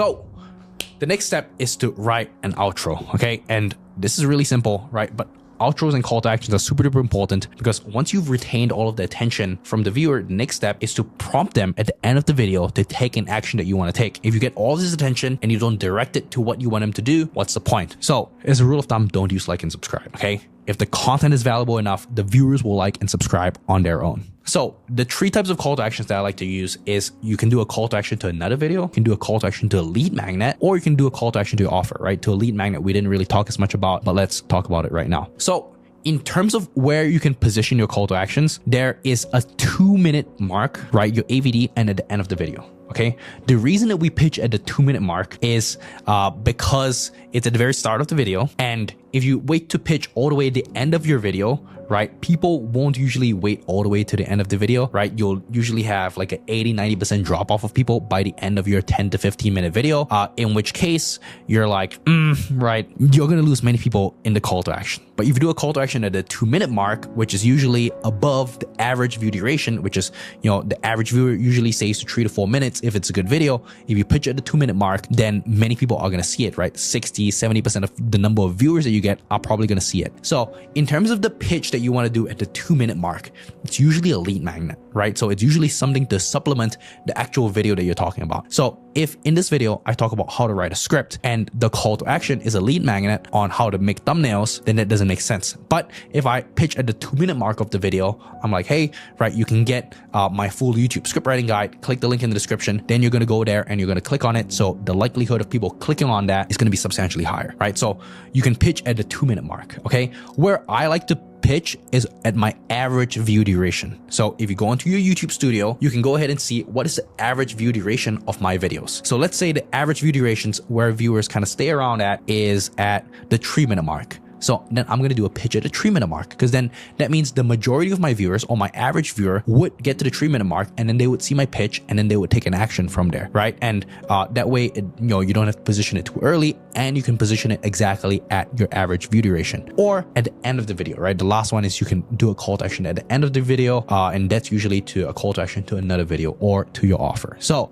So the next step is to write an outro, okay? And this is really simple, right? But outros and call to actions are super duper important because once you've retained all of the attention from the viewer, the next step is to prompt them at the end of the video to take an action that you want to take. If you get all this attention and you don't direct it to what you want them to do, what's the point? So as a rule of thumb, don't use like and subscribe, okay? If the content is valuable enough, the viewers will like and subscribe on their own. So the 3 types of call to actions that I like to use is you can do a call to action to another video, you can do a call to action to a lead magnet, or you can do a call to action to your offer, right? To a lead magnet, we didn't really talk as much about, but let's talk about it right now. So in terms of where you can position your call to actions, there is a 2-minute mark, right? Your AVD and at the end of the video. Okay. The reason that we pitch at the 2-minute mark is because it's at the very start of the video. And if you wait to pitch all the way at the end of your video, right, people won't usually wait all the way to the end of the video, right? You'll usually have like an 80-90% drop off of people by the end of your 10 to 15 minute video, in which case you're like, right, you're going to lose many people in the call to action. But if you do a call to action at the 2-minute mark, which is usually above the average view duration, which is, you know, the average viewer usually stays to 3 to 4 minutes if it's a good video. If you pitch at the 2-minute mark, then many people are going to see it, right? 60-70% of the number of viewers that you get are probably going to see it. So in terms of the pitch that you want to do at the 2-minute mark, it's usually a lead magnet, right? So it's usually something to supplement the actual video that you're talking about. So if in this video, I talk about how to write a script and the call to action is a lead magnet on how to make thumbnails, then that doesn't make sense. But if I pitch at the 2-minute mark of the video, I'm like, hey, right, you can get my full YouTube script writing guide, click the link in the description, then you're going to go there and you're going to click on it. So the likelihood of people clicking on that is going to be substantially higher, right? So you can pitch at the 2-minute mark, okay? Where I like to pitch is at my average view duration. So if you go into your YouTube studio, you can go ahead and see what is the average view duration of my videos. So let's say the average view durations where viewers kind of stay around at is at the 3-minute mark. So then I'm going to do a pitch at the 3-minute mark, because then that means the majority of my viewers or my average viewer would get to the 3-minute mark and then they would see my pitch and then they would take an action from there, right? And that way, you don't have to position it too early and you can position it exactly at your average view duration or at the end of the video, right? The last one is you can do a call to action at the end of the video, and that's usually to a call to action to another video or to your offer. So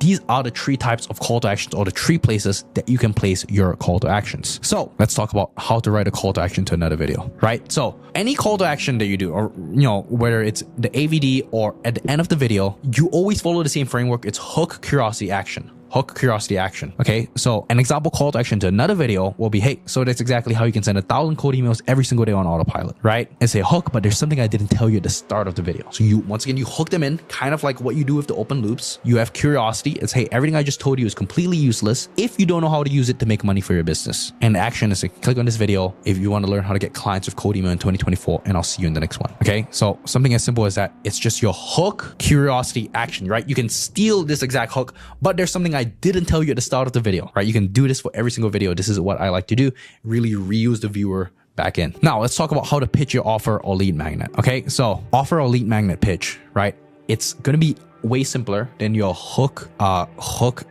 these are the 3 types of call to actions or the 3 places that you can place your call to actions. So let's talk about how to write a call to action to another video, right? So any call to action that you do, or, whether it's the AVD or at the end of the video, you always follow the same framework. It's hook, curiosity, action. Hook, curiosity, action. Okay, so an example call to action to another video will be, hey, so that's exactly how you can send 1,000 cold emails every single day on autopilot, right? It's a hook, but there's something I didn't tell you at the start of the video. So once again, you hook them in, kind of like what you do with the open loops. You have curiosity. It's, hey, everything I just told you is completely useless if you don't know how to use it to make money for your business. And action is like, click on this video if you want to learn how to get clients with cold email in 2024, and I'll see you in the next one. Okay, so something as simple as that. It's just your hook, curiosity, action, right? You can steal this exact hook, but there's something I didn't tell you at the start of the video, right? You can do this for every single video. This is what I like to do. Really reuse the viewer back in. Now let's talk about how to pitch your offer or lead magnet. Okay, so offer or lead magnet pitch, right? It's going to be way simpler than your hook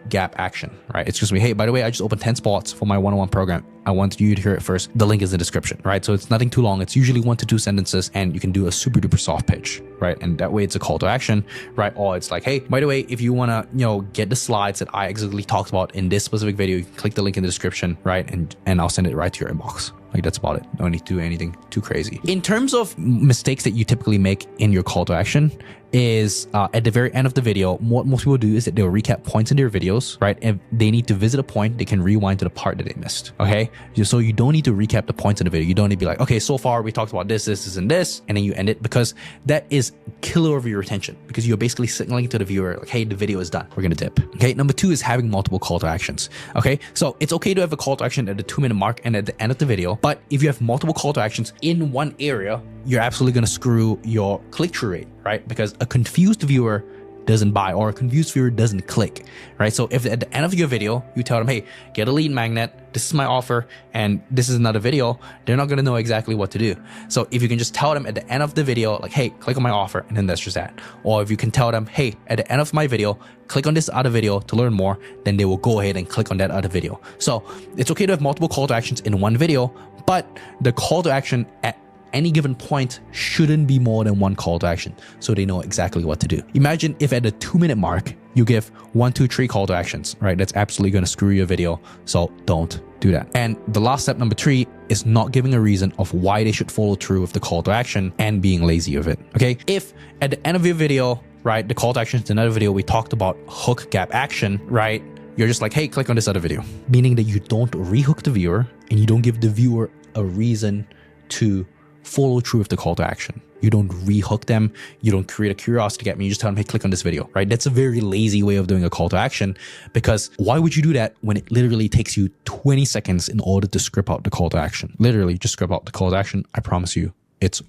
gap action, right? It's just me, hey, by the way, I just opened 10 spots for my one-on-one program. I want you to hear it first. The link is in the description, right? So it's nothing too long. It's usually 1 to 2 sentences and you can do a super duper soft pitch, right? And that way it's a call to action, right? Or it's like, hey, by the way, if you want to, get the slides that I exactly talked about in this specific video, you can click the link in the description, right? And I'll send it right to your inbox. Like, that's about it. Don't need to do anything too crazy. In terms of mistakes that you typically make in your call to action is at the very end of the video, what most people do is that they'll recap points in their videos, right? If they need to visit a point, they can rewind to the part that they missed, okay? So you don't need to recap the points in the video. You don't need to be like, okay, so far we talked about this, and this, and then you end it, because that is killer of your retention, because you're basically signaling to the viewer, like, hey, the video is done. We're going to dip. Okay. Number 2 is having multiple call to actions. Okay. So it's okay to have a call to action at the 2-minute mark and at the end of the video. But if you have multiple call to actions in one area, you're absolutely going to screw your click-through rate, right? Because a confused viewer doesn't buy, or a confused viewer doesn't click, right? So if at the end of your video, you tell them, hey, get a lead magnet, this is my offer, and this is another video, they're not going to know exactly what to do. So if you can just tell them at the end of the video, like, hey, click on my offer, and then that's just that. Or if you can tell them, hey, at the end of my video, click on this other video to learn more, then they will go ahead and click on that other video. So it's okay to have multiple call to actions in one video, but the call to action at any given point shouldn't be more than one call to action, so they know exactly what to do. Imagine if at the 2-minute mark, you give 1, 2, 3 call to actions, right? That's absolutely going to screw your video. So don't do that. And the last step, number 3, is not giving a reason of why they should follow through with the call to action and being lazy of it. Okay. If at the end of your video, right, the call to action is another video, we talked about hook gap action, right? You're just like, hey, click on this other video, meaning that you don't rehook the viewer and you don't give the viewer a reason to follow through with the call to action. You don't rehook them. You don't create a curiosity gap. You just tell them, hey, click on this video, right? That's a very lazy way of doing a call to action, because why would you do that when it literally takes you 20 seconds in order to script out the call to action? Literally just script out the call to action. I promise you, it's